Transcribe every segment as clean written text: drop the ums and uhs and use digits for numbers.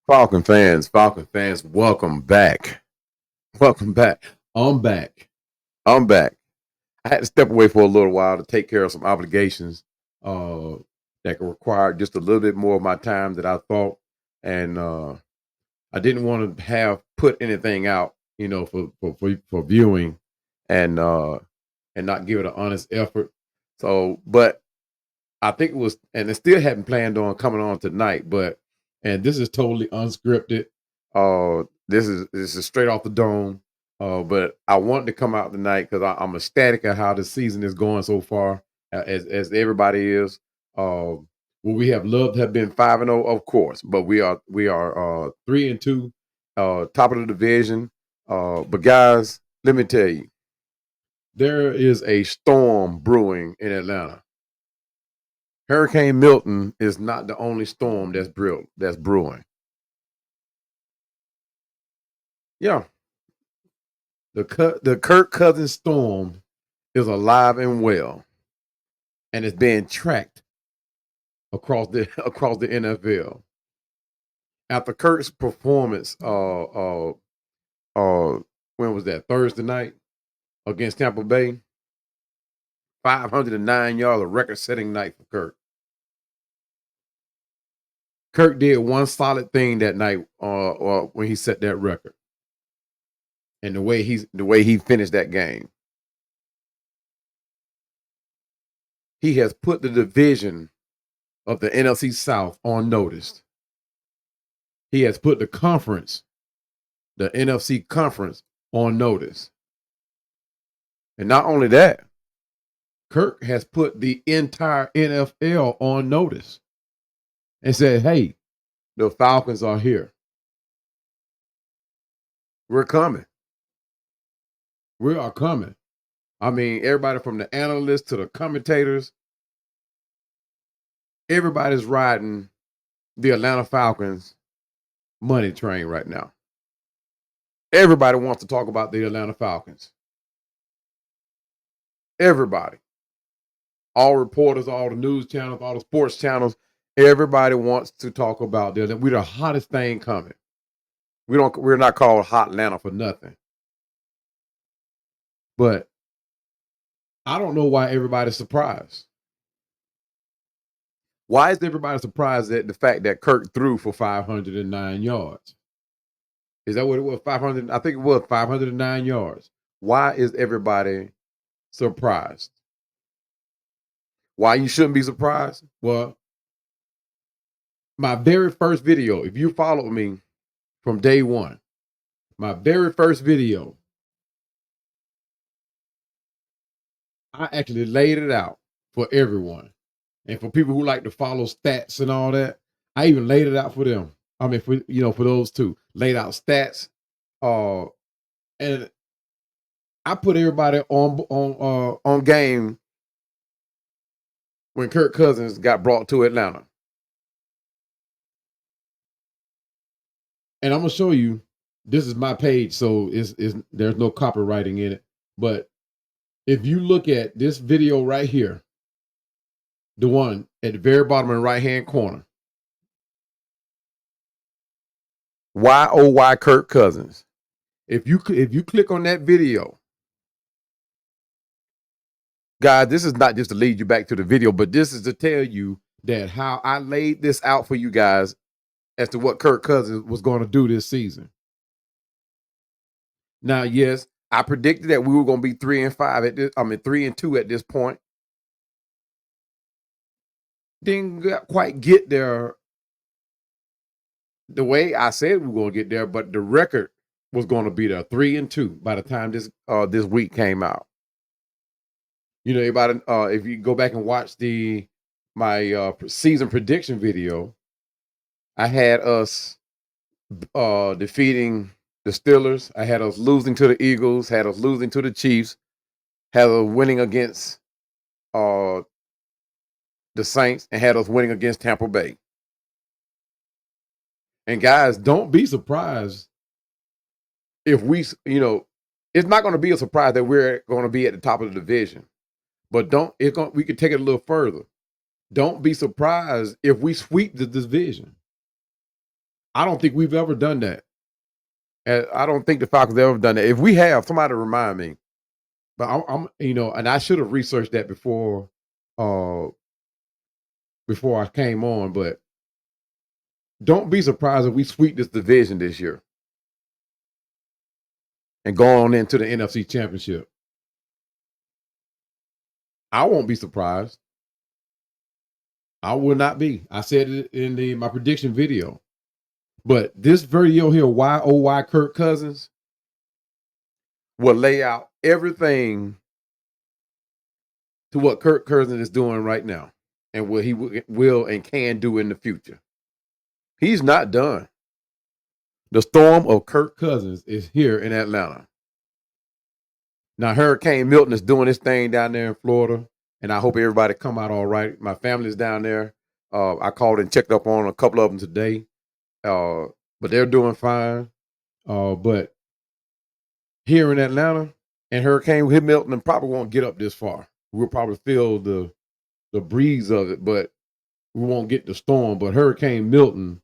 Falcon fans, welcome back. Welcome back. I'm back. I'm back. I had to step away for a little while to take care of some obligations uh, that could require just a little bit more of my time than I thought, and I didn't want to have put anything out, for viewing, and uh, and not give it an honest effort. So, but I think it was, and I still hadn't planned on coming on tonight, and this is totally unscripted. This is straight off the dome. But I wanted to come out tonight because I'm ecstatic at how the season is going so far, as everybody is. Well, we have loved have been 5-0, of course, but we are 3-2, top of the division. But guys, let me tell you, there is a storm brewing in Atlanta. Hurricane Milton is not the only storm that's brewing. Yeah, the Kirk Cousins storm is alive and well, and it's being tracked across the across the NFL. After Kirk's performance, when was that? Thursday night against Tampa Bay, 509 yards, a record-setting night for Kirk. Kirk did one solid thing that night, when he set that record, and the way he finished that game. He has put the division of the NFC South on notice. He has put the NFC Conference, on notice. And not only that, Kirk has put the entire NFL on notice and said, hey, the Falcons are here. We're coming. We are coming. I mean, everybody from the analysts to the commentators, everybody's riding the Atlanta Falcons money train right now. Everybody wants to talk about the Atlanta Falcons. Everybody. All reporters, all the news channels, all the sports channels, everybody wants to talk about the we're the hottest thing coming. We're not called Hot Atlanta for nothing. But I don't know why everybody's surprised. Why is everybody surprised at the fact that Kirk threw for 509 yards? Is that what it was? 500? I think it was 509 yards. Why is everybody surprised? Why you shouldn't be surprised? Well, my very first video, if you followed me from day one, my very first video, I actually laid it out for everyone. And for people who like to follow stats and all that, I even laid it out for them. I mean, for those two, laid out stats. And I put everybody on game when Kirk Cousins got brought to Atlanta. And I'm gonna show you. This is my page, so there's no copywriting in it. But if you look at this video right here, the one at the very bottom in the right hand corner, why oh why Kirk Cousins? If you click on that video, guys, this is not just to lead you back to the video, but this is to tell you that how I laid this out for you guys as to what Kirk Cousins was going to do this season. Now, yes, I predicted that we were going to be 3-5 at this. 3-2 at this point. Didn't quite get there the way I said we were going to get there, but the record was going to be there 3-2 by the time this week came out. Everybody, if you go back and watch my season prediction video, I had us defeating the Steelers. I had us losing to the Eagles, had us losing to the Chiefs, had us winning against the Saints, and had us winning against Tampa Bay. And guys, don't be surprised if it's not going to be a surprise that we're going to be at the top of the division. But we could take it a little further. Don't be surprised if we sweep the division. I don't think we've ever done that. And I don't think the Falcons have ever done that. If we have, somebody remind me. But I'm and I should have researched that uh, before I came on. But don't be surprised if we sweep this division this year and go on into the NFC Championship. I won't be surprised. I will not be. I said it in my prediction video. But this video here, why Kirk Cousins, will lay out everything to what Kirk Cousins is doing right now and what he will and can do in the future. He's not done. The storm of Kirk Cousins is here in Atlanta. Now, Hurricane Milton is doing his thing down there in Florida, and I hope everybody come out all right. My family's down there. I called and checked up on a couple of them today, but they're doing fine. But here in Atlanta, and Hurricane Milton probably won't get up this far. We'll probably feel the breeze of it, but we won't get the storm. But Hurricane Milton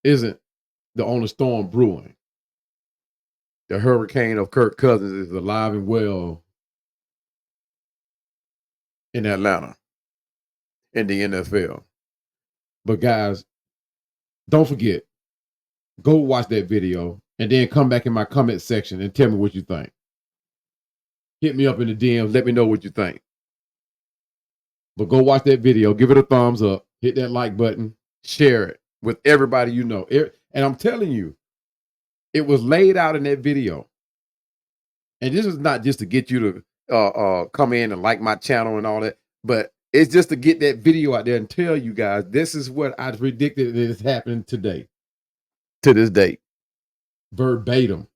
isn't the only storm brewing. The hurricane of Kirk Cousins is alive and well in Atlanta, in the NFL. But guys, don't forget, go watch that video and then come back in my comment section and tell me what you think. Hit me up in the DMs, let me know what you think. But go watch that video, give it a thumbs up, hit that like button, share it with everybody you know. And I'm telling you, it was laid out in that video. And this is not just to get you to come in and like my channel and all that, but it's just to get that video out there and tell you guys, this is what I predicted is happening today, to this date, verbatim.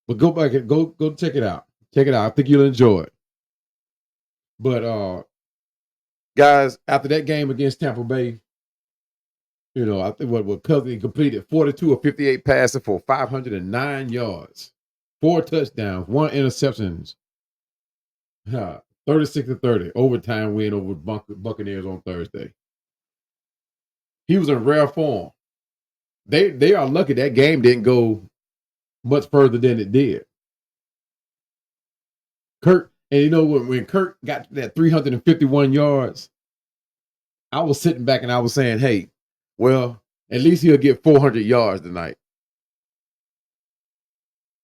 But go back and go check it out. Check it out. I think you'll enjoy it. But guys, after that game against Tampa Bay, I think what Cousins completed 42 of 58 passes for 509 yards, 4 touchdowns, 1 interceptions. 36-30, overtime win over Buccaneers on Thursday. He was in rare form. They are lucky that game didn't go much further than it did. Kirk, and when Kirk got that 351 yards, I was sitting back and I was saying, hey, well, at least he'll get 400 yards tonight.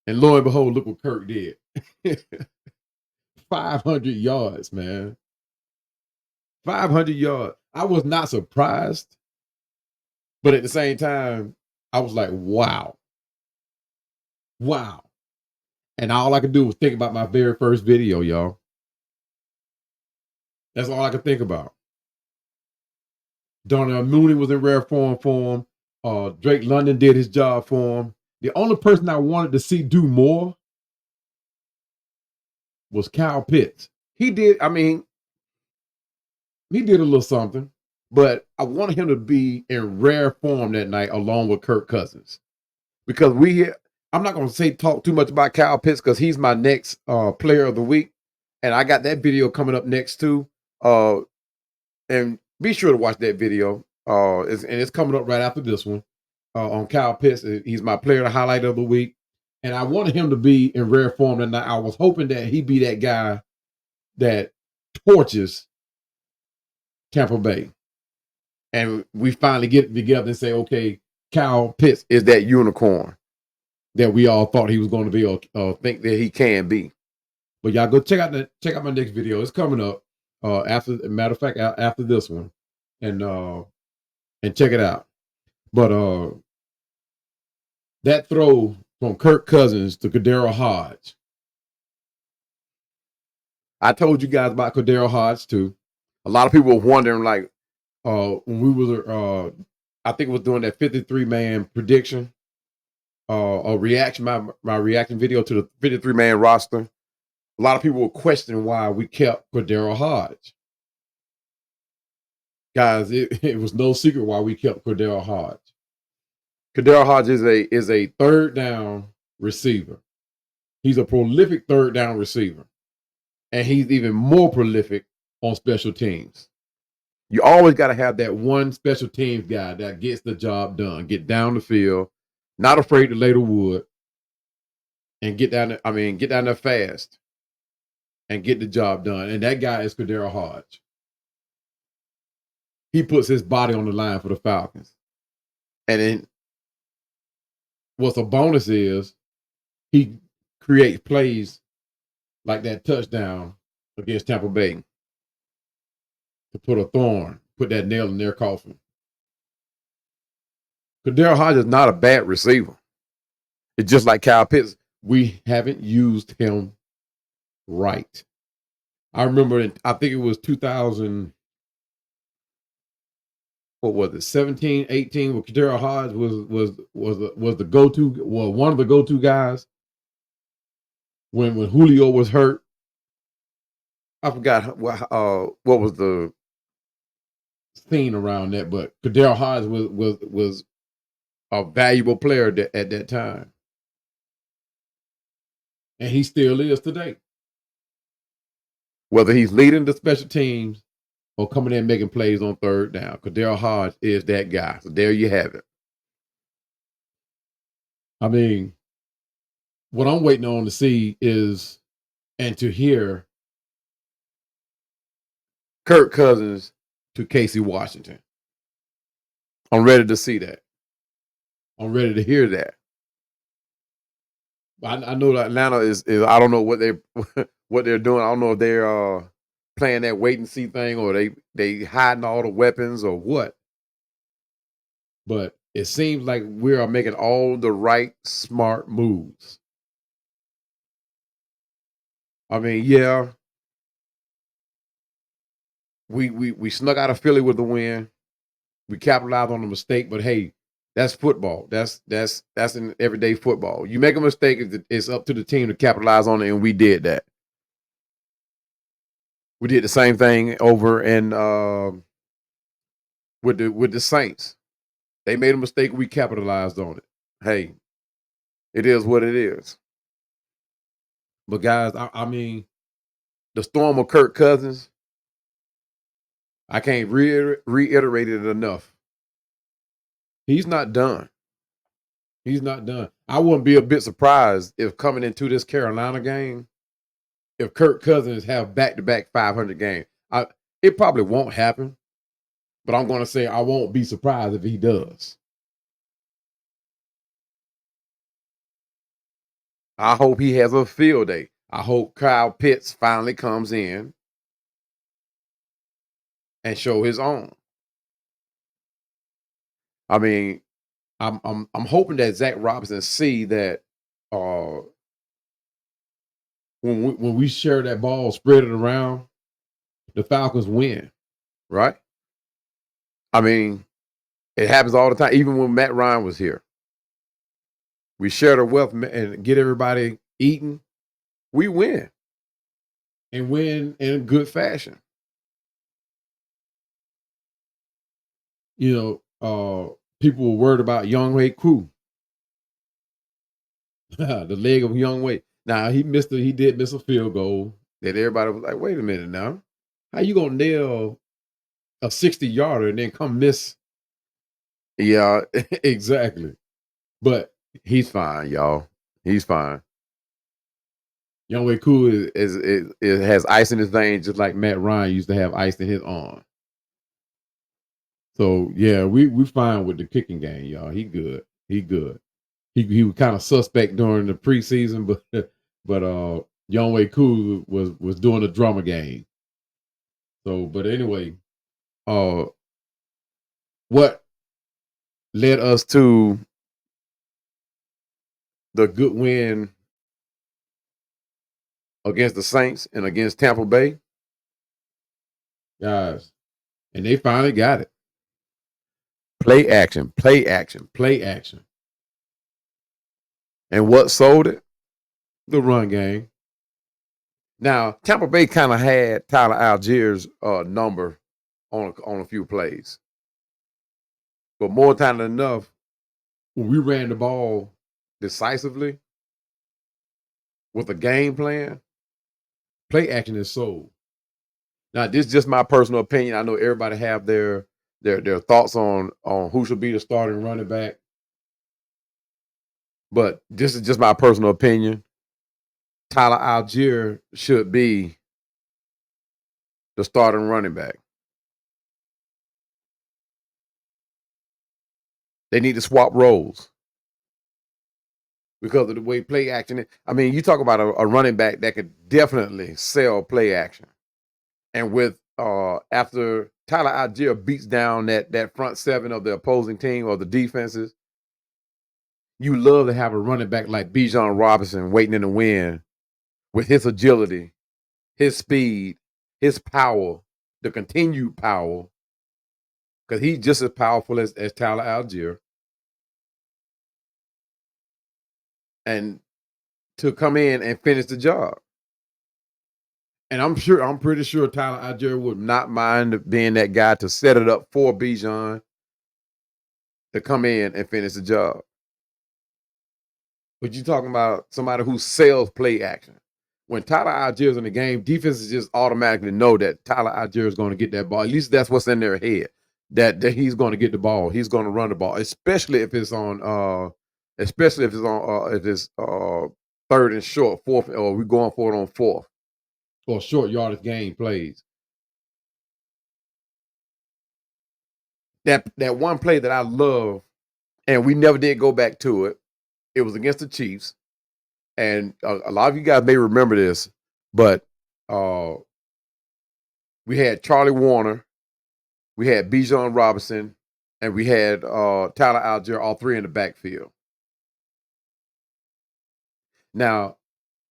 And lo and behold, look what Kirk did. 500 yards, man. 500 yards. I was not surprised. But at the same time, I was like, wow. Wow. And all I could do was think about my very first video, y'all. That's all I could think about. Darnell Mooney was in rare form for him. Drake London did his job for him. The only person I wanted to see do more was Kyle Pitts. He did a little something, but I wanted him to be in rare form that night along with Kirk Cousins. Because I'm not going to talk too much about Kyle Pitts because he's my next player of the week. And I got that video coming up next too. And be sure to watch that video. It's coming up right after this one on Kyle Pitts. He's my player to highlight of the week. And I wanted him to be in rare form tonight. I was hoping that he'd be that guy that torches Tampa Bay. And we finally get together and say, okay, Kyle Pitts is that unicorn that we all thought he was going to be or think that he can be. But y'all go check out my next video. It's coming up after this one. And check it out. But that throw from Kirk Cousins to Kadero Hodge. I told you guys about Kadero Hodge too. A lot of people were wondering, like, when we were, I think it was doing that 53-man prediction, a reaction, my reaction video to the 53-man roster. A lot of people were questioning why we kept Kadero Hodge. Guys, it was no secret why we kept Kadero Hodge. Kadero Hodge is a third down receiver. He's a prolific third down receiver. And he's even more prolific on special teams. You always got to have that one special teams guy that gets the job done, get down the field, not afraid to lay the wood, and get down there. I mean, get down there fast and get the job done. And that guy is Kadero Hodge. He puts his body on the line for the Falcons. And then what's a bonus is he creates plays like that touchdown against Tampa Bay to put that nail in their coffin. Kadero Hodge is not a bad receiver. It's just like Kyle Pitts. We haven't used him right. I remember, I think it was 2000, what was it, 17, 18, where Kadero Hodge was the go-to, well, one of the go-to guys when Julio was hurt. I forgot what was the scene around that, but Kadero Hodge was a valuable player at that time. And he still is today. Whether he's leading the special teams or coming in making plays on third down, Kadero Hodge is that guy. So there you have it. I mean, what I'm waiting on to see is, and to hear, Kirk Cousins to Casey Washington. I'm ready to see that. I'm ready to hear that. I know that Atlanta is I don't know what they're doing. I don't know if they're playing that wait and see thing, or they hiding all the weapons or what. But it seems like we are making all the right smart moves. I mean, yeah, we snuck out of Philly with the win. We capitalized on the mistake, but hey, that's football. That's in everyday football. You make a mistake, it's up to the team to capitalize on it, and we did that. We did the same thing over in with the Saints. They made a mistake, we capitalized on it. Hey, it is what it is. But guys, I mean, the storm of Kirk Cousins, I can't reiterate it enough. He's not done. He's not done. I wouldn't be a bit surprised if coming into this Carolina game, if Kirk Cousins have back-to-back 500 games. It probably won't happen, but I'm going to say I won't be surprised if he does. I hope he has a field day. I hope Kyle Pitts finally comes in and show his own. I mean, I'm hoping that Zach Robinson see that when we share that ball, spread it around, the Falcons win, right? I mean, it happens all the time. Even when Matt Ryan was here, we share the wealth and get everybody eating. We win, and win in good fashion. You know, people were worried about Younghoe Koo, the leg of Younghoe. Now he did miss a field goal that everybody was like, "Wait a minute now, how you gonna nail a 60-yarder and then come miss?" Yeah, exactly. But he's fine, y'all. He's fine. Younghoe Koo has ice in his veins, just like Matt Ryan used to have ice in his arm. So yeah, we fine with the kicking game, y'all. He good. He good. He was kind of suspect during the preseason, but Younghoe Koo was doing the drummer game. So, but anyway, what led us to the good win against the Saints and against Tampa Bay, guys, and they finally got it. Play action, play action, play action. And what sold it? The run game. Now, Tampa Bay kind of had Tyler Algier's number on a few plays. But more time than enough, when we ran the ball decisively with a game plan, play action is sold. Now, this is just my personal opinion. I know everybody have their thoughts on who should be the starting running back, but this is just my personal opinion. Tyler Algier should be the starting running back. They need to swap roles because of the way play action is. I mean, you talk about a running back that could definitely sell play action. And with after Tyler Algier beats down that front seven of the opposing team or the defenses, you love to have a running back like Bijan Robinson waiting in the wind with his agility, his speed, his power, the continued power, because he's just as powerful as Tyler Algier. And to come in and finish the job. And I'm pretty sure Tyler Algier would not mind being that guy to set it up for Bijan to come in and finish the job. But you're talking about somebody who sells play action. When Tyler Algier is in the game, defenses just automatically know that Tyler Algier is going to get that ball. At least that's what's in their head. That he's going to get the ball. He's going to run the ball, especially if it's on if it's third and short, fourth, or we're going for it on fourth, or short yardage game plays. That one play that I love, and we never did go back to it. It was against the Chiefs, and a lot of you guys may remember this, but we had Charlie Warner, we had Bijan Robinson, and we had Tyler Algier, all three in the backfield. Now,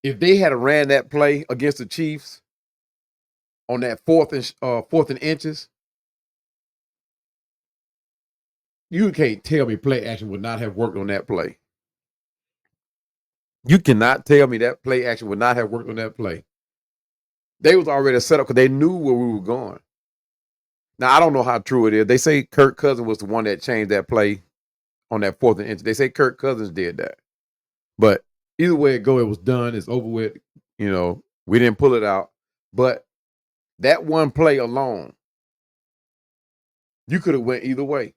if they had ran that play against the Chiefs on that fourth and inches, you can't tell me play action would not have worked on that play. You cannot tell me that play action would not have worked on that play. They was already set up because they knew where we were going. Now, I don't know how true it is. They say Kirk Cousins was the one that changed that play on that fourth and inch. They say Kirk Cousins did that. But either way it go, it was done. It's over with. You know, we didn't pull it out. But that one play alone, you could have went either way.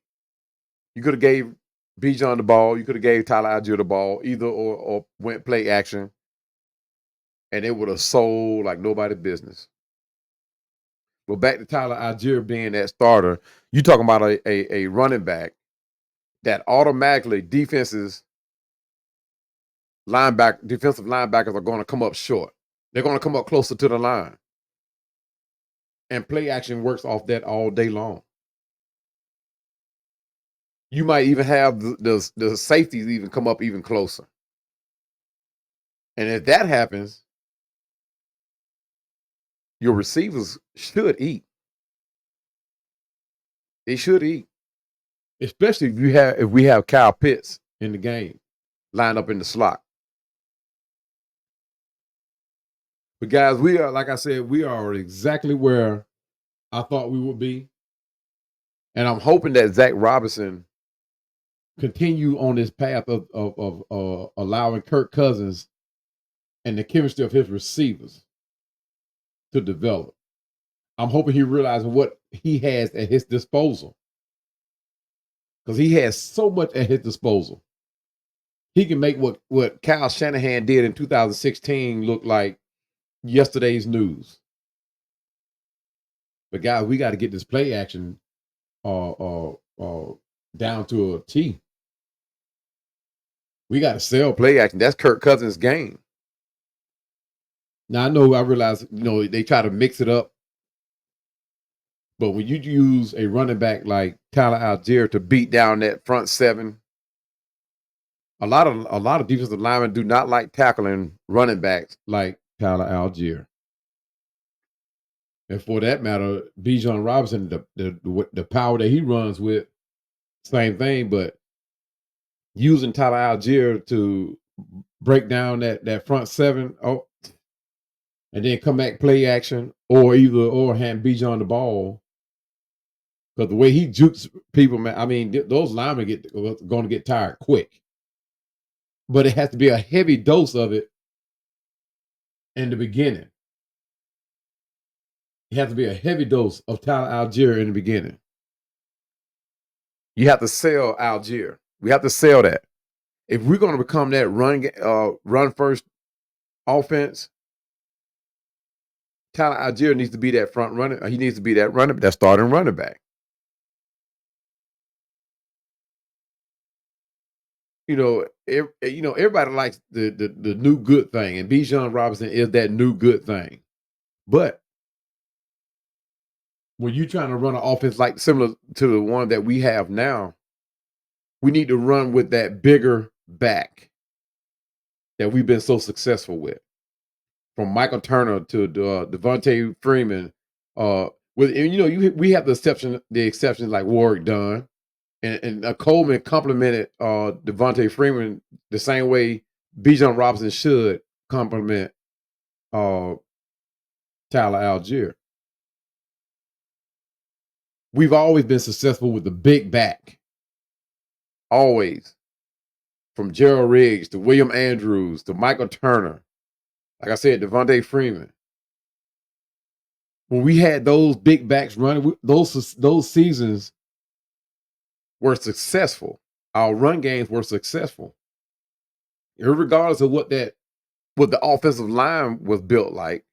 You could have gave Bijan the ball. You could have gave Tyler Algier the ball, either or went play action. And it would have sold like nobody's business. But back to Tyler Algier being that starter, you talking about a running back that automatically defensive linebackers are going to come up short. They're going to come up closer to the line. And play action works off that all day long. You might even have the safeties even come up even closer. And if that happens, your receivers should eat. They should eat. Especially if we have Kyle Pitts in the game, lined up in the slot. But guys, we are, like I said, we are exactly where I thought we would be. And I'm hoping that Zach Robinson continue on this path of allowing Kirk Cousins and the chemistry of his receivers to develop. I'm hoping he realizes what he has at his disposal. Because he has so much at his disposal. He can make what Kyle Shanahan did in 2016 look like yesterday's news. But guys, we got to get this play action down to a T. We got to sell play action. That's Kirk Cousins' game. Now I realize, they try to mix it up. But when you use a running back like Tyler Algier to beat down that front seven, a lot of defensive linemen do not like tackling running backs like Tyler Algier. And for that matter, Bijan Robinson, the power that he runs with, same thing. But using Tyler Algier to break down that front seven, and then come back play action, or hand Bijan the ball. Because the way he jukes people, man, I mean, those linemen going to get tired quick. But it has to be a heavy dose of it in the beginning. it has to be a heavy dose of Tyler Algier in the beginning. You have to sell Algier. We have to sell that. If we're going to become that run first offense, Tyler Algier needs to be that front runner. He needs to be that starting running back. Everybody likes the new good thing, and Bijan Robinson is that new good thing. But when you're trying to run an offense like similar to the one that we have now, we need to run with that bigger back that we've been so successful with. From Michael Turner to Devontae Freeman, we have the exceptions like Warwick Dunn, and Coleman complimented Devontae Freeman the same way Bijan Robinson should compliment Tyler Algier. We've always been successful with the big back. Always. From Gerald Riggs to William Andrews to Michael Turner. Like I said, Devontae Freeman. When we had those big backs running, those seasons were successful. Our run games were successful. Regardless of what the offensive line was built like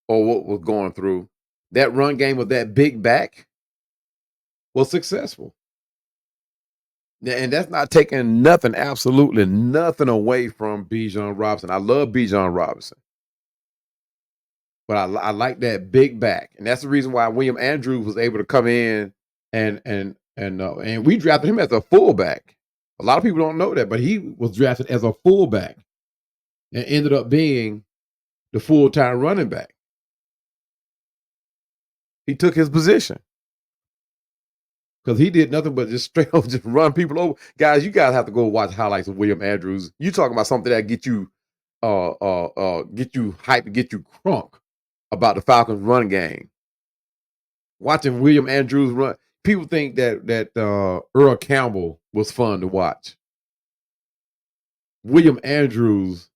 or what was going through, that run game with that big back was successful. And that's not taking nothing, absolutely nothing away from Bijan Robinson. I love Bijan Robinson. But I like that big back. And that's the reason why William Andrews was able to come in and we drafted him as a fullback. A lot of people don't know that, but he was drafted as a fullback and ended up being the full-time running back. He took his position. Because he did nothing but just straight up just run people over. Guys, you guys have to go watch highlights of William Andrews. You talking about something that get you hyped, get you crunk about the Falcons run game. Watching William Andrews run. People think that Earl Campbell was fun to watch. William Andrews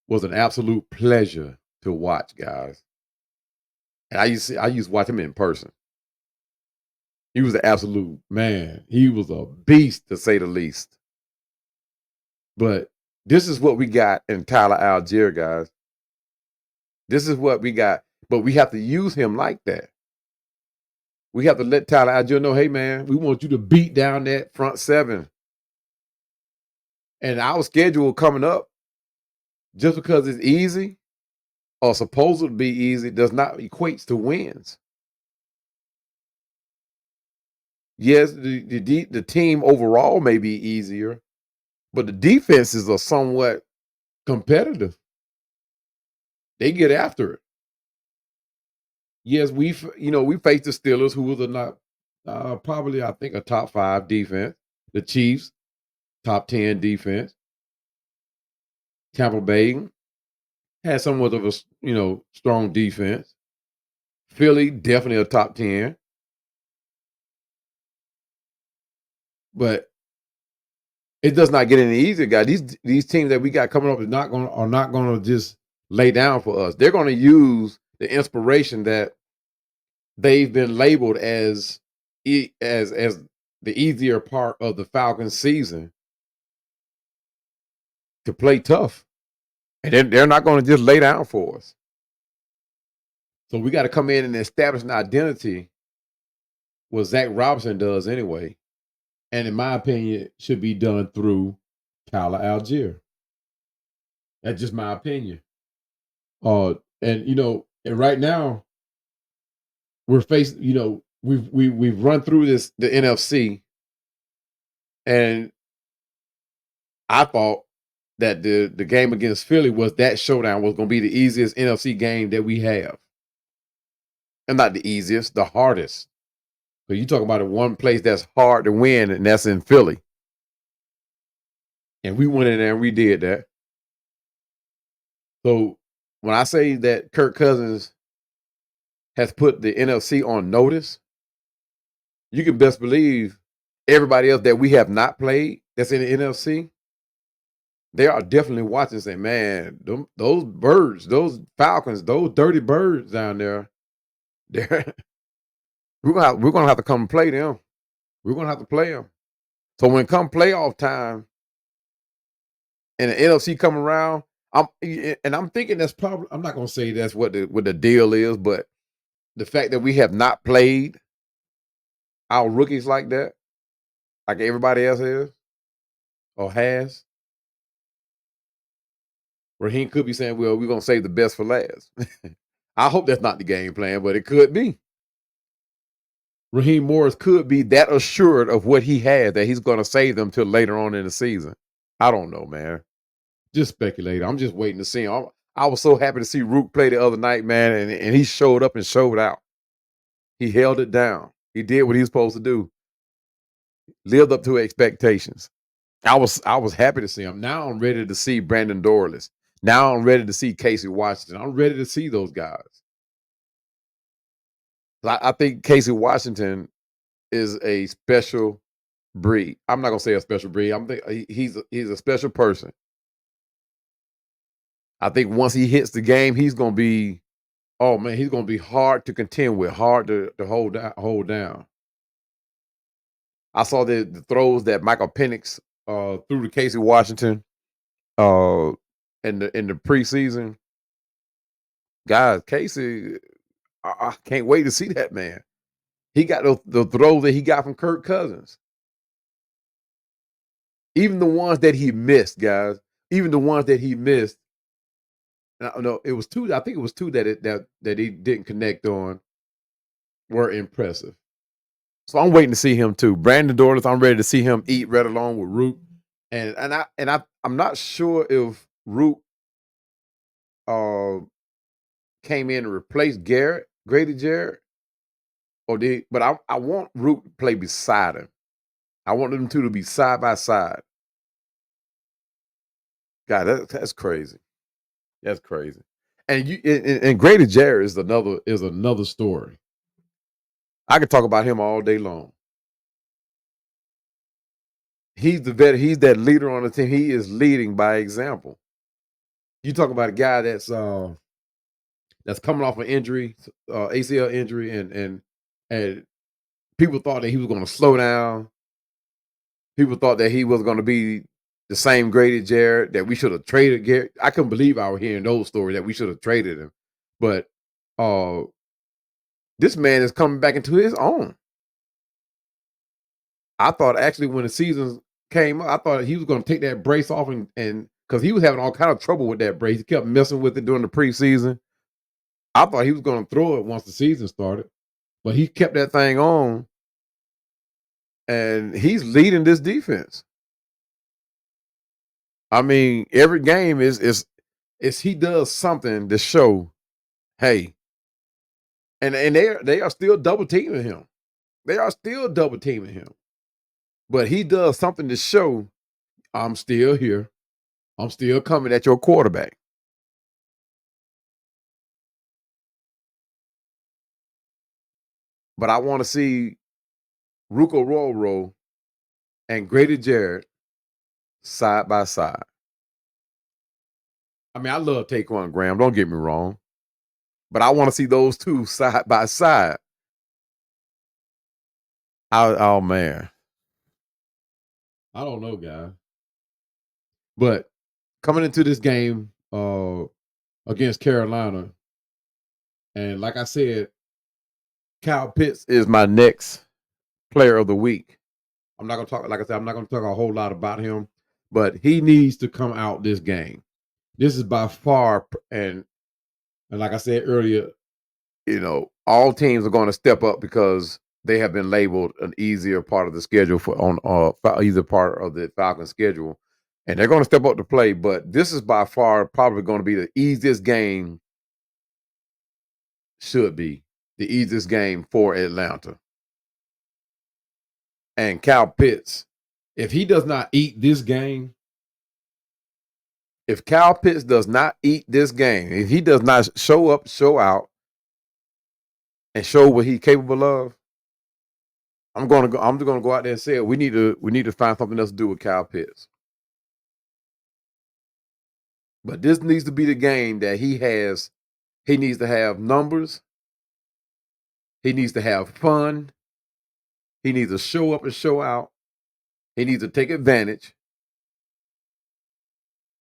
was an absolute pleasure to watch, guys. And I used to watch him in person. He was an absolute man. He was a beast, to say the least. But this is what we got in Tyler Algier, guys. This is what we got. But we have to use him like that. We have to let Tyler Algier know, hey, man, we want you to beat down that front seven. And our schedule coming up, just because it's easy or supposed to be easy, does not equate to wins. Yes, the team overall may be easier, but the defenses are somewhat competitive. They get after it. Yes, we faced the Steelers, who was probably, I think, a top 5 defense. The Chiefs, top 10 defense. Tampa Bay had somewhat of a strong defense. Philly, definitely a top 10. But it does not get any easier, guys. These teams that we got coming up are not going to just lay down for us. They're going to use the inspiration that they've been labeled as the easier part of the Falcons season to play tough. And they're not going to just lay down for us. So we got to come in and establish an identity, what Zach Robinson does anyway. And in my opinion, should be done through Tyler Algier. That's just my opinion. And right now we're facing, we've run through the NFC, and I thought that the game against Philly that showdown was going to be the easiest NFC game that we have. And not the easiest, the hardest. So you talk about one place that's hard to win, and that's in Philly. And we went in there and we did that. So when I say that Kirk Cousins has put the NFC on notice, you can best believe everybody else that we have not played that's in the NFC, they are definitely watching and saying, man, those birds, those Falcons, those dirty birds down there, They're, we're gonna have to come and play them. We're gonna have to play them. So when it come playoff time and the NFC come around, I'm thinking that's probably, I'm not gonna say that's what the deal is, but the fact that we have not played our rookies like that, like everybody else is or has, Raheem could be saying, "Well, we're gonna save the best for last." I hope that's not the game plan, but it could be. Raheem Morris could be that assured of what he has that he's going to save them till later on in the season. I don't know, man. Just speculating. I'm just waiting to see him. I was so happy to see Rook play the other night, man, and he showed up and showed out. He held it down. He did what he was supposed to do. Lived up to expectations. I was happy to see him. Now I'm ready to see Brandon Dorless. Now I'm ready to see Casey Washington. I'm ready to see those guys. I think Casey Washington is a special breed. I'm not gonna say a special breed. He's a special person. I think once he hits the game, he's gonna be, oh man, he's gonna be hard to contend with, hard to hold down. I saw the throws that Michael Penix threw to Casey Washington uh in the preseason. Guys, Casey, I can't wait to see that man. He got the throws that he got from Kirk Cousins. Even the ones that he missed, guys. Even the ones that he missed. No, it was two. I think it was two that he didn't connect on were impressive. So I'm waiting to see him too. Brandon Dorless, I'm ready to see him eat right along with Root. I'm not sure if Root uh came in to replace Grady Jarrett, or did, but I want Root to play beside him. I want them two to be side by side. God, that's crazy. That's crazy. And Grady Jarrett is another story. I could talk about him all day long. He's the vet. He's that leader on the team. He is leading by example. You talk about a guy that's coming off an injury, ACL injury, and people thought that he was going to slow down. People thought that he was going to be the same Grady Jarrett, that we should have traded Garrett. I couldn't believe I was hearing those stories that we should have traded him. But this man is coming back into his own. I thought actually when the season came up, I thought he was going to take that brace off and because he was having all kind of trouble with that brace. He kept messing with it during the preseason. I thought he was going to throw it once the season started, but he kept that thing on, and he's leading this defense. I mean, every game is he does something to show, hey, and they are still double teaming him. They are still double teaming him, but he does something to show, I'm still here. I'm still coming at your quarterback. But I want to see Ruko Roro and Grady Jarrett side by side. I mean, I love Taquan Graham. Don't get me wrong, but I want to see those two side by side. Oh man, I don't know, guy. But coming into this game against Carolina, and like I said, Kyle Pitts is my next player of the week. I'm not gonna talk, like I said, I'm not gonna talk a whole lot about him, but he needs to come out this game. This is by far, and like I said earlier, all teams are going to step up because they have been labeled an easier part of the schedule for on either part of the Falcons schedule, and they're going to step up to play. But this is by far probably going to be the easiest game. Should be the easiest game for Atlanta. And Cal Pitts, if he does not eat this game, if Cal Pitts does not eat this game, if he does not show up, show out, and show what he's capable of, I'm just gonna go out there and say it. We need to find something else to do with Kyle Pitts. But this needs to be the game that he needs to have numbers He needs to have fun. He needs to show up and show out. He needs to take advantage.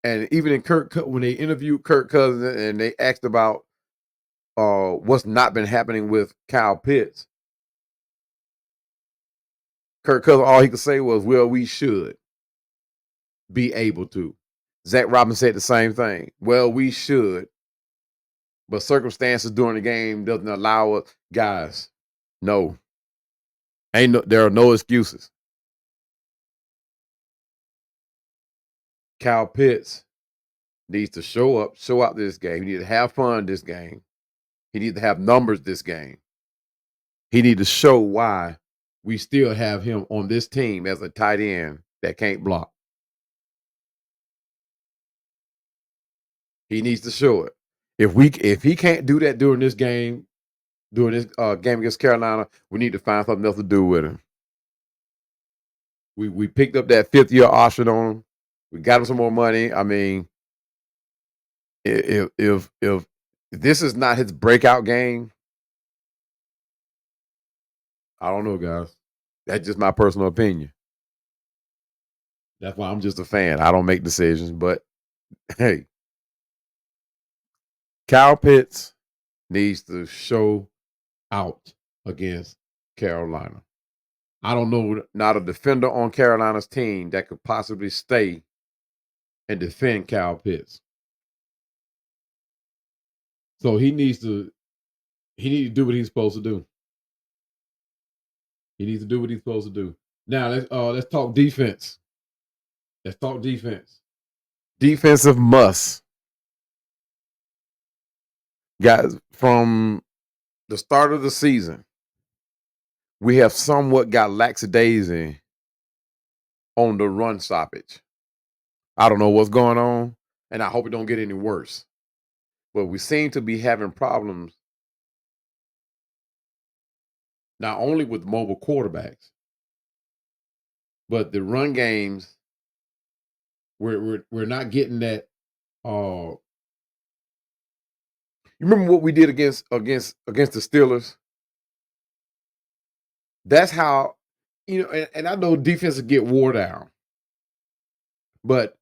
And even in when they interviewed Kirk Cousins and they asked about what's not been happening with Kyle Pitts, Kirk Cousins, all he could say was, "Well, we should be able to." Zach Robinson said the same thing. Well, we should, but circumstances during the game doesn't allow us, guys. No, there are no excuses. Kyle Pitts needs to show up, show out this game. He needs to have fun this game. He needs to have numbers this game. He needs to show why we still have him on this team as a tight end that can't block. He needs to show it. If he can't do that during this game, game against Carolina, we need to find something else to do with him. We picked up that 5th-year option on him. We got him some more money. I mean, if this is not his breakout game, I don't know, guys. That's just my personal opinion. That's why I'm just a fan. I don't make decisions, but hey, Kyle Pitts needs to show out against Carolina. I don't know, not a defender on Carolina's team that could possibly stay and defend Kyle Pitts. So he needs to do what he's supposed to do. He needs to do what he's supposed to do. Now let's talk defense. Let's talk defense. Defensive must. Guys, from the start of the season, we have somewhat got lackadaisy on the run stoppage. I don't know what's going on, and I hope it don't get any worse. But we seem to be having problems not only with mobile quarterbacks, but the run games. We're not getting that. You remember what we did against the Steelers? That's how, and I know defenses get wore down, but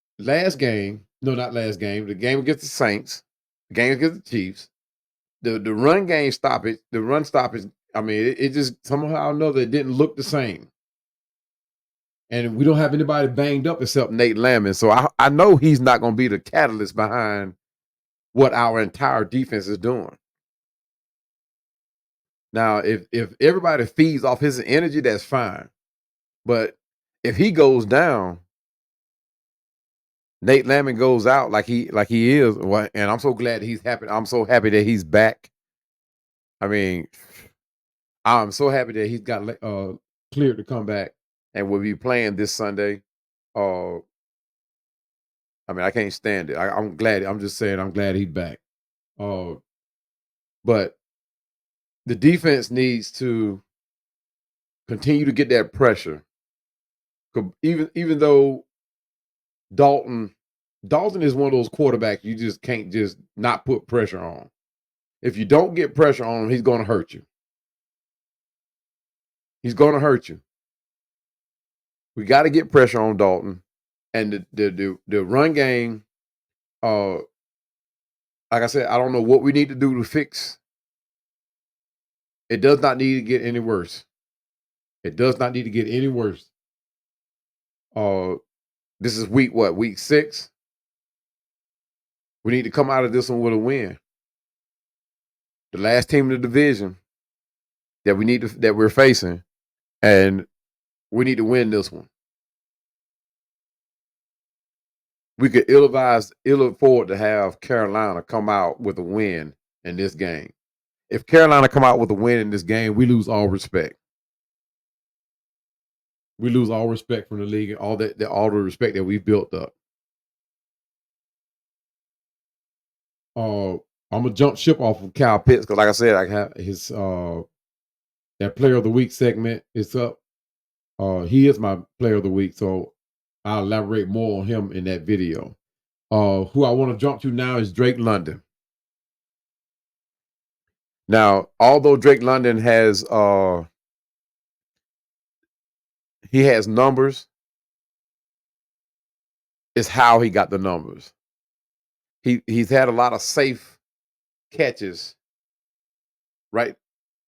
not last game, the game against the Saints, the game against the Chiefs, the run game stoppage, the run stoppage. I mean, it just somehow or another it didn't look the same. And we don't have anybody banged up except Nate Landman. So I know he's not going to be the catalyst behind what our entire defense is doing. Now, if everybody feeds off his energy, that's fine. But if he goes down, Nate Landman goes out like he is, and I'm so glad he's happy. I'm so happy that he's back. I mean, I'm so happy that he's got cleared to come back and will be playing this Sunday. I mean, I can't stand it. I'm glad. I'm just saying, I'm glad he's back. But the defense needs to continue to get that pressure. Even though Dalton is one of those quarterbacks you just can't just not put pressure on. If you don't get pressure on him, he's going to hurt you. He's going to hurt you. We got to get pressure on Dalton, and the run game. Like I said, I don't know what we need to do to fix. It does not need to get any worse. It does not need to get any worse. This is week 6? We need to come out of this one with a win. The last team in the division that we're facing, and we need to win this one. We could ill afford to have Carolina come out with a win in this game. If Carolina come out with a win in this game, we lose all respect. We lose all respect from the league and all the respect that we've built up. I'm gonna jump ship off of Kyle Pitts because, like I said, I have his that Player of the Week segment is up. He is my Player of the Week, so I'll elaborate more on him in that video. Who I want to jump to now is Drake London. Now, although Drake London has he has numbers, it's how he got the numbers. He's had a lot of safe catches, right?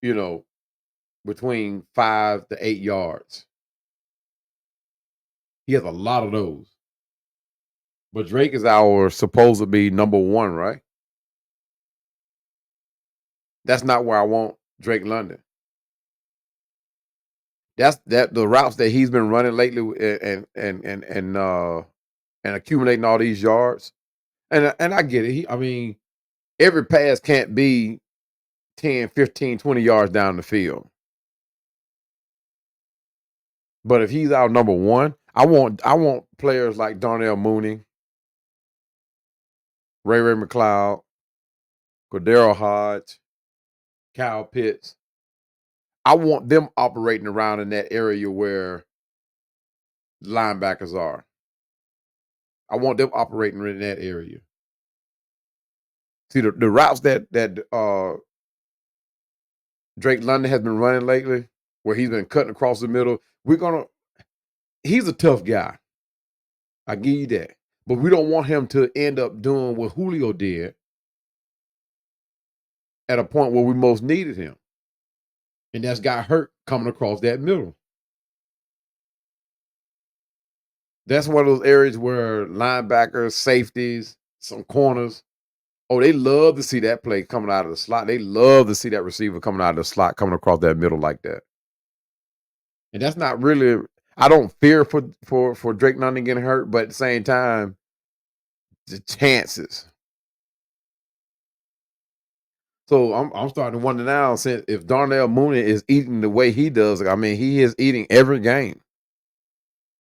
You know, between 5 to 8 yards. He has a lot of those. But Drake is our supposed to be number one, right? That's not where I want Drake London. That's the routes that he's been running lately and accumulating all these yards. And I get it. I mean, every pass can't be 10, 15, 20 yards down the field. But if he's our number one, I want players like Darnell Mooney, Ray McLeod, Cordero Hodge, Kyle Pitts. I want them operating around in that area where linebackers are. I want them operating in that area. See the routes that Drake London has been running lately, where he's been cutting across the middle. He's a tough guy. I give you that. But we don't want him to end up doing what Julio did at a point where we most needed him. And that's got hurt coming across that middle. That's one of those areas where linebackers, safeties, some corners, they love to see that play coming out of the slot. They love to see that receiver coming out of the slot, coming across that middle like that. And that's not really, I don't fear for Drake London getting hurt, but at the same time, the chances. So I'm starting to wonder now, since if Darnell Mooney is eating the way he does, I mean, he is eating every game.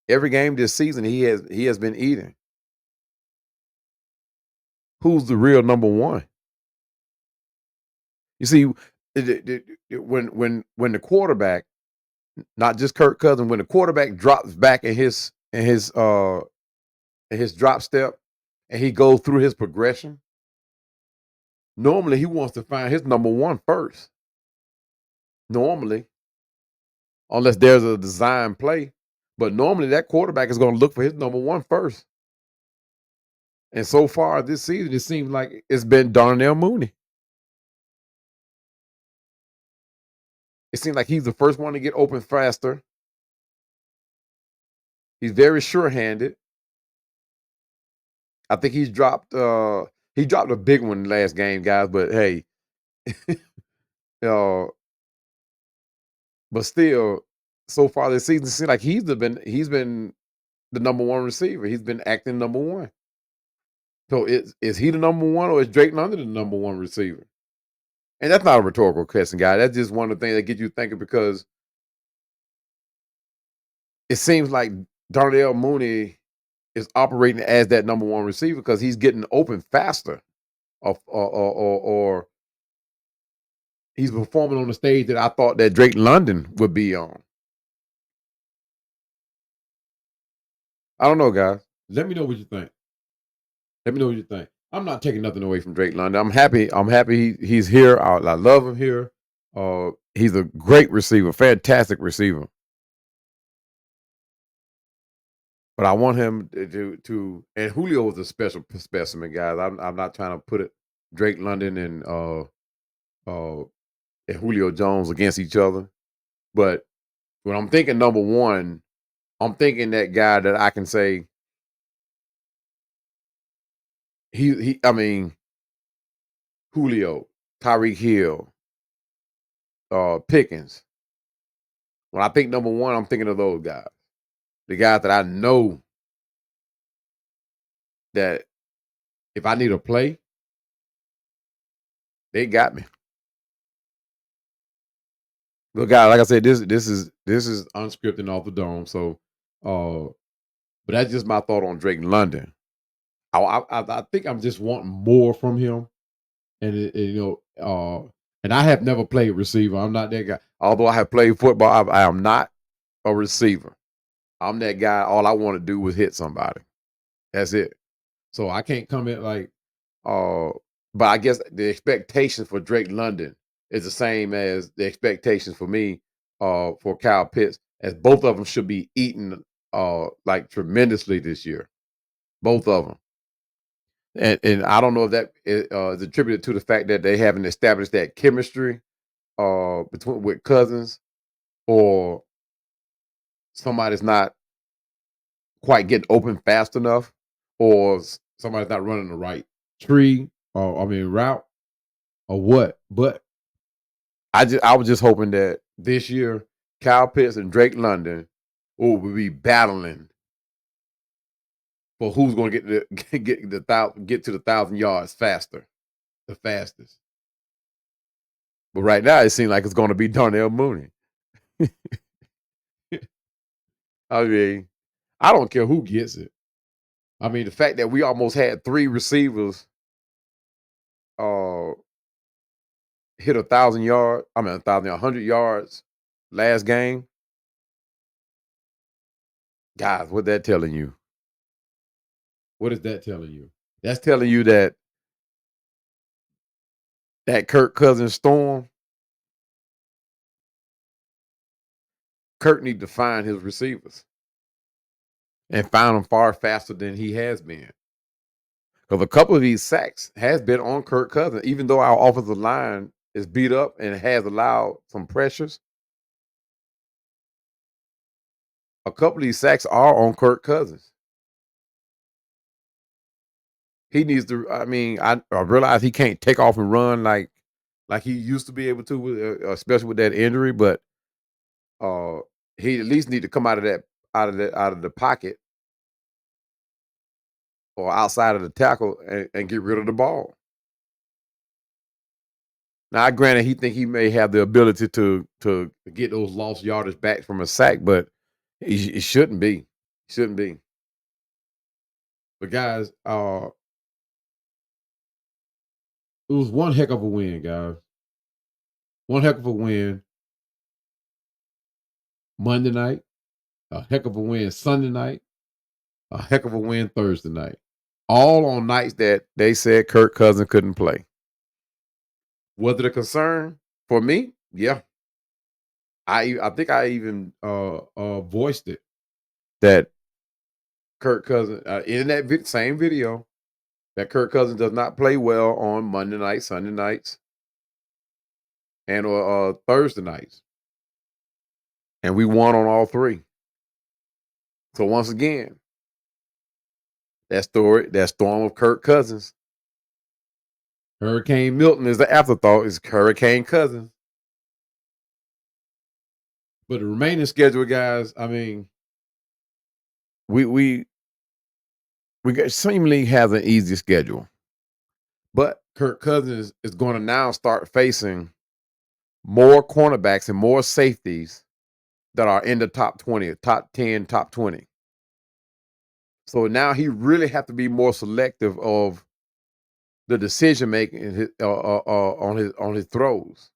Every game this season, he has been eating. Who's the real number one? You see, when the quarterback, not just Kirk Cousins, when the quarterback drops back in his drop step and he goes through his progression, normally he wants to find his number one first. Normally, unless there's a design play, but normally that quarterback is going to look for his number one first. And so far this season, it seems like it's been Darnell Mooney. It seems like he's the first one to get open faster. He's very sure-handed. I think he dropped a big one last game, guys. But hey, but still, so far this season, it seems like he's been the number one receiver. He's been acting number one. So is he the number one, or is Drake London the number one receiver? And that's not a rhetorical question, guy. That's just one of the things that get you thinking, because it seems like Darnell Mooney is operating as that number one receiver because he's getting open faster, or he's performing on the stage that I thought that Drake London would be on. I don't know, guys. Let me know what you think. Let me know what you think. I'm not taking nothing away from Drake London. I'm happy. He's here. I love him here. He's a great receiver, fantastic receiver. But I want him to and Julio is a special specimen, guys. I'm not trying to put Drake London and Julio Jones against each other. But when I'm thinking number one, I'm thinking that guy that I can say I mean, Julio, Tyreek Hill, Pickens. When I think number one, I'm thinking of those guys. The guys that I know that if I need a play, they got me. Look, guys, like I said, this is unscripted off the dome. So, but that's just my thought on Drake London. I think I'm just wanting more from him, and and I have never played receiver. I'm not that guy. Although I have played football, I am not a receiver. I'm that guy. All I want to do was hit somebody. That's it. So I can't come in like, but I guess the expectation for Drake London is the same as the expectations for me for Kyle Pitts, as both of them should be eating like tremendously this year. Both of them. And I don't know if that is attributed to the fact that they haven't established that chemistry between with Cousins, or somebody's not quite getting open fast enough, or somebody's not running the right tree, or route, or what. But I was just hoping that this year Kyle Pitts and Drake London will be battling for who's going to get to the 1,000 yards faster, the fastest. But right now it seems like it's going to be Darnell Mooney. I mean, I don't care who gets it. I mean, the fact that we almost had 3 receivers uh hit 1,000 yards, 100 yards last game. Guys, what that telling you? What is that telling you? That's telling you that Kirk Cousins storm, Kirk need to find his receivers and find them far faster than he has been. Because a couple of these sacks has been on Kirk Cousins, even though our offensive line is beat up and has allowed some pressures. A couple of these sacks are on Kirk Cousins. He needs to. I mean, I realize he can't take off and run like he used to be able to, especially with that injury. But he at least need to come out of the pocket or outside of the tackle and get rid of the ball. Now, granted, he think he may have the ability to get those lost yardage back from a sack, but it shouldn't be. Shouldn't be. But guys, it was one heck of a win, guys. One heck of a win Monday night. A heck of a win Sunday night. A heck of a win Thursday night. All on nights that they said Kirk Cousins couldn't play. Was it a concern for me? Yeah. I think I even voiced it, that Kirk Cousins in that same video, that Kirk Cousins does not play well on Monday nights, Sunday nights, and Thursday nights, and we won on all 3. So once again, that storm of Kirk Cousins, Hurricane Milton is the afterthought. Is Hurricane Cousins. But the remaining schedule, guys, I mean, we seemingly have an easy schedule. But Kirk Cousins is going to now start facing more cornerbacks and more safeties that are in the top 20, top 10, top 20. So now he really have to be more selective of the decision making on his throws.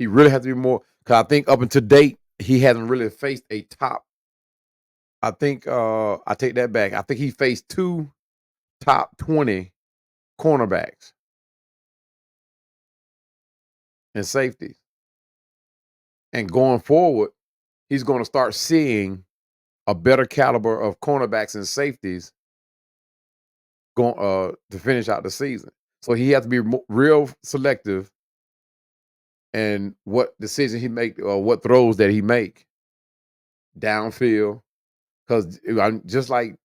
He really has to be more, because I think up until date he hasn't really faced a top. I think I take that back. I think he faced 2 top 20 cornerbacks and safeties. And going forward, he's going to start seeing a better caliber of cornerbacks and safeties going to finish out the season. So he has to be real selective and what decision he make, or what throws that he make downfield. Because just like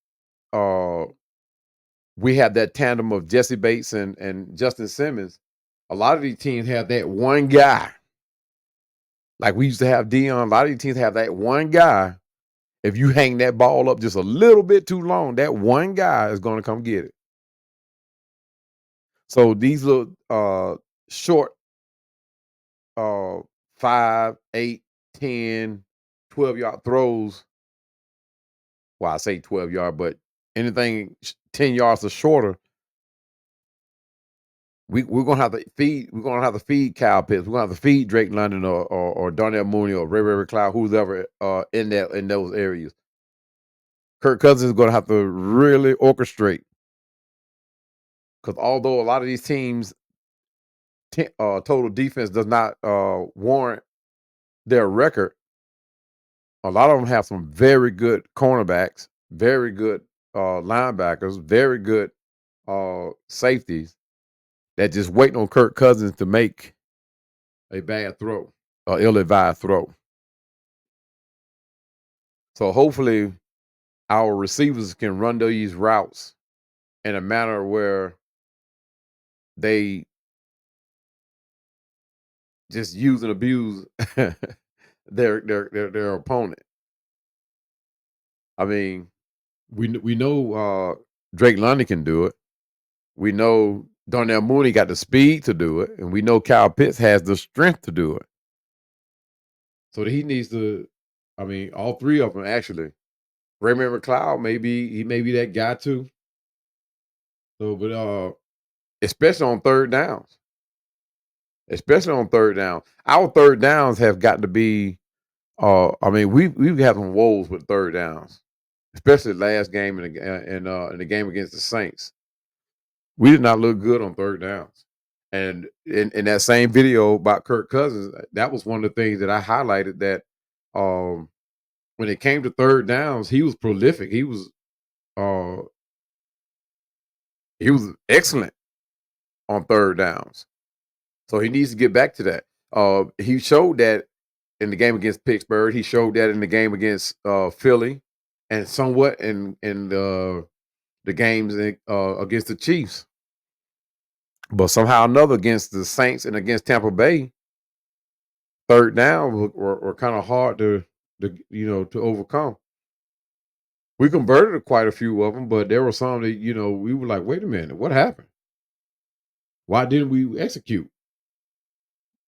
we have that tandem of Jesse Bates and Justin Simmons, a lot of these teams have that one guy. Like we used to have Dion, a lot of these teams have that one guy. If you hang that ball up just a little bit too long, that one guy is going to come get it. So these little short 5, 8, 10, 12-yard throws. Well, I say 12-yard, but anything 10 yards or shorter, we're gonna have to feed. We're gonna have to feed Kyle Pitts. We're gonna have to feed Drake London or Darnell Mooney or Ray Cloud, who's ever in those areas. Kirk Cousins is gonna have to really orchestrate, because although a lot of these teams total defense does not warrant their record. A lot of them have some very good cornerbacks, very good linebackers, very good safeties that just waiting on Kirk Cousins to make a bad throw, or ill-advised throw. So hopefully our receivers can run these routes in a manner where they just use and abuse their opponent. I mean, we know Drake London can do it. We know Darnell Mooney got the speed to do it, and we know Kyle Pitts has the strength to do it. So he needs to. I mean, all three of them actually. Raymond McLeod, he may be that guy too. So, but especially on third downs. Especially on third down. Our third downs have got to be I mean, we've had some woes with third downs, especially last game in the game against the Saints. We did not look good on third downs. And in that same video about Kirk Cousins, that was one of the things that I highlighted, that when it came to third downs, he was prolific. Uh he was excellent on third downs. So he needs to get back to that. He showed that in the game against Pittsburgh. He showed that in the game against Philly, and somewhat in the games against the Chiefs. But somehow or another against the Saints and against Tampa Bay, third down were kind of hard to overcome. We converted quite a few of them, but there were some that we were like, wait a minute, what happened? Why didn't we execute?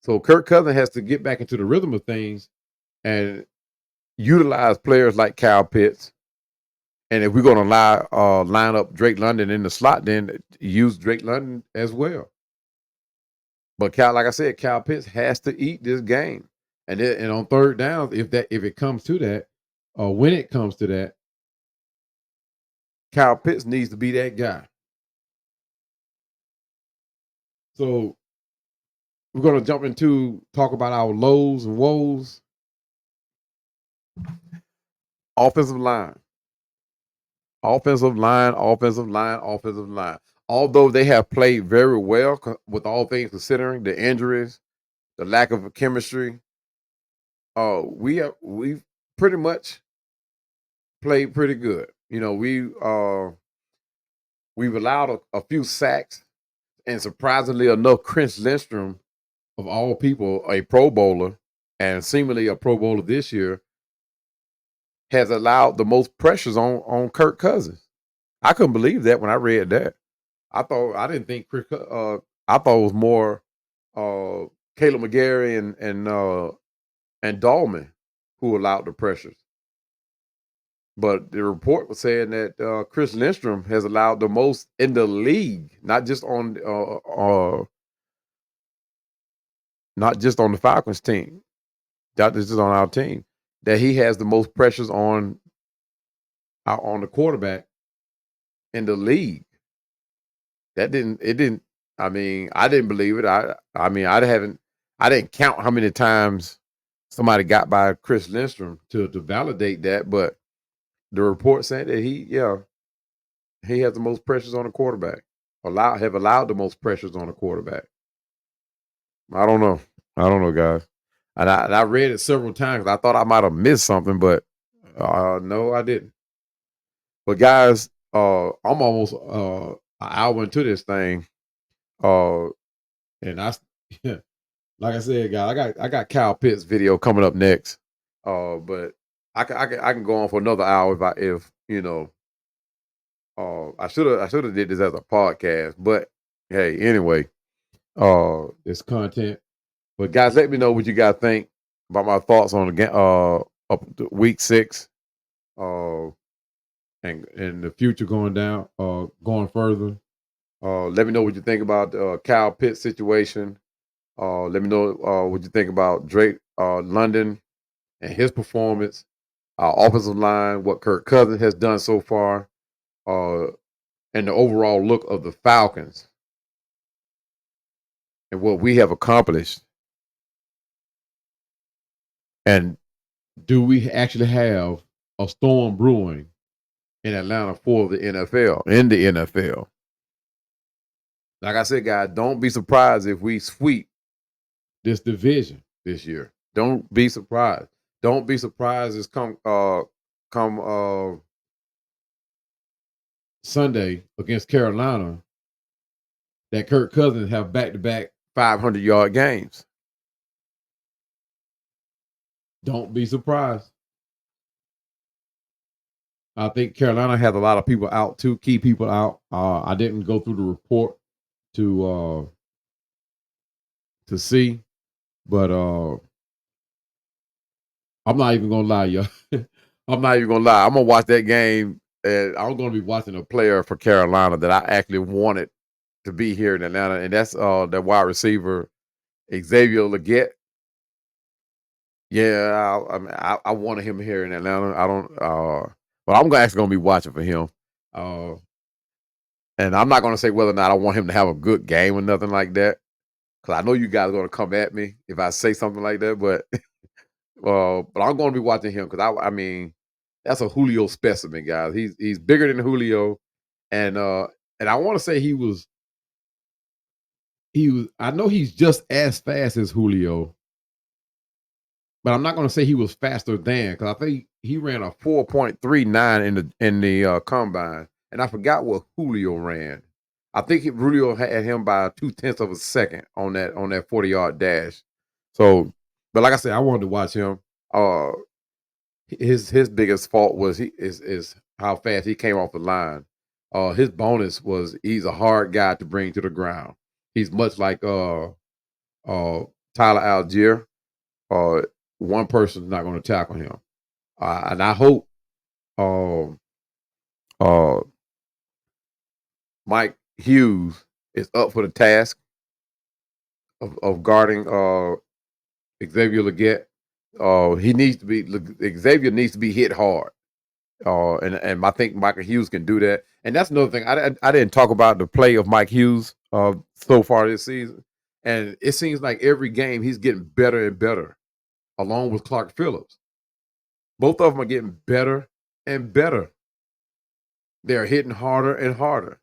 So Kirk Cousins has to get back into the rhythm of things and utilize players like Kyle Pitts. And if we're going to line up Drake London in the slot, then use Drake London as well. But like I said, Kyle Pitts has to eat this game. And on third down, if it comes to that, or when it comes to that, Kyle Pitts needs to be that guy. So we're going to jump into talk about our lows and woes. Offensive line. Offensive line. Although they have played very well with all things considering, the injuries, the lack of chemistry, we've pretty much played pretty good. We've allowed a few sacks, and surprisingly enough, Chris Lindstrom, of all people, a Pro Bowler and seemingly a Pro Bowler this year, has allowed the most pressures on Kirk Cousins. I couldn't believe that when I read that. I thought it was more Caleb McGarry and Dahlman who allowed the pressures. But the report was saying that Chris Lindstrom has allowed the most in the league, not just on the Falcons team, not just on our team, that he has the most pressures on the quarterback in the league. I mean, I didn't believe it. I didn't count how many times somebody got by Chris Lindstrom to validate that, but the report said that he has the most pressures on the quarterback. Have allowed the most pressures on the quarterback. I don't know, guys. And I read it several times. I thought I might have missed something, but no, I didn't. But guys, I'm almost an hour into this thing, and like I said, guys, I got Kyle Pitts video coming up next. But I can go on for another hour if I should have did this as a podcast, but hey, anyway, it's content. But guys, let me know what you guys think about my thoughts on the game, up to week 6, and the future going further. Let me know what you think about the Kyle Pitts situation. Let me know what you think about Drake London and his performance, offensive line, what Kirk Cousins has done so far, and the overall look of the Falcons. and what we have accomplished, and do we actually have a storm brewing in Atlanta for the NFL, in the NFL? Like I said, guys, don't be surprised if we sweep this division this year. Don't be surprised. Don't be surprised as come Sunday against Carolina that Kirk Cousins have back-to-back 500-yard games. Don't be surprised. I think Carolina has a lot of people out too, key people out. I didn't go through the report to see, but I'm not even gonna lie, y'all. I'm not even gonna lie. I'm gonna watch that game, and I'm gonna be watching a player for Carolina that I actually wanted to be here in Atlanta, and that's the wide receiver Xavier Legette. Yeah, I wanted him here in Atlanta. I don't, but I'm actually gonna be watching for him. And I'm not gonna say whether or not I want him to have a good game or nothing like that, because I know you guys are gonna come at me if I say something like that. But but I'm gonna be watching him because I mean, that's a Julio specimen, guys. He's bigger than Julio, and I want to say he was. I know he's just as fast as Julio, but I'm not going to say he was faster than, because I think he ran a 4.39 in the combine, and I forgot what Julio ran. I think Julio had him by 0.2 of a second on that 40-yard dash. So, but like I said, I wanted to watch him. His biggest fault was is how fast he came off the line. His bonus was he's a hard guy to bring to the ground. He's much like Tyler Algier. One person's not going to tackle him, and I hope Mike Hughes is up for the task of guarding Xavier Legette. Xavier needs to be hit hard. And I think Michael Hughes can do that. And that's another thing. I didn't talk about the play of Mike Hughes so far this season. And it seems like every game he's getting better and better, along with Clark Phillips. Both of them are getting better and better. They're hitting harder and harder.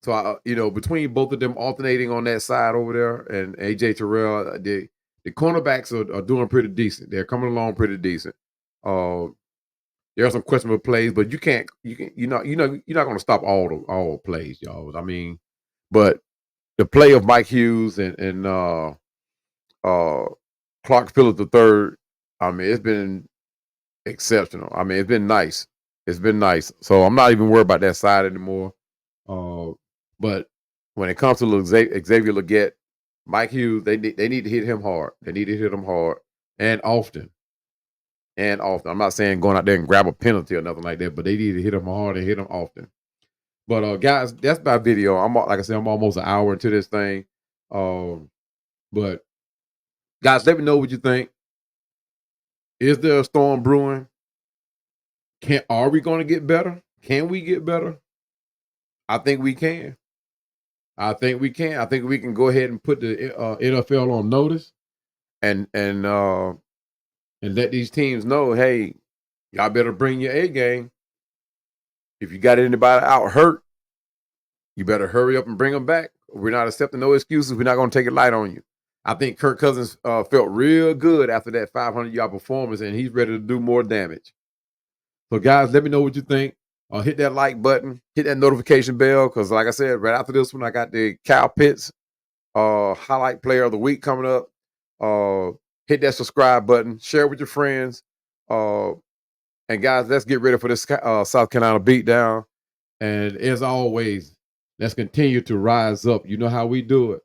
So, between both of them alternating on that side over there and A.J. Terrell, the cornerbacks are doing pretty decent. They're coming along pretty decent. There are some questionable plays, but you're not going to stop all plays, y'all. I mean, but the play of Mike Hughes and Clark Phillips III, I mean, it's been exceptional. I mean, it's been nice. It's been nice. So I'm not even worried about that side anymore. But when it comes to Xavier Legette, Mike Hughes, they need to hit him hard. They need to hit him hard and often. And often. I'm not saying going out there and grab a penalty or nothing like that, but they need to hit him hard and hit him often. But guys, that's my video. Like I said, I'm almost an hour into this thing. But guys, let me know what you think. Is there a storm brewing? Are we going to get better? Can we get better? I think we can. I think we can. I think we can go ahead and put the NFL on notice and let these teams know, hey, y'all better bring your A game. If you got anybody out hurt, you better hurry up and bring them back. We're not accepting no excuses. We're not going to take it light on you. I think Kirk Cousins felt real good after that 500-yard performance, and he's ready to do more damage. So, guys, let me know what you think. Hit that like button. Hit that notification bell, because, like I said, right after this one, I got the Kyle Pitts highlight player of the week coming up. Hit that subscribe button. Share with your friends. And, guys, let's get ready for this South Carolina beatdown. And, as always, let's continue to rise up. You know how we do it.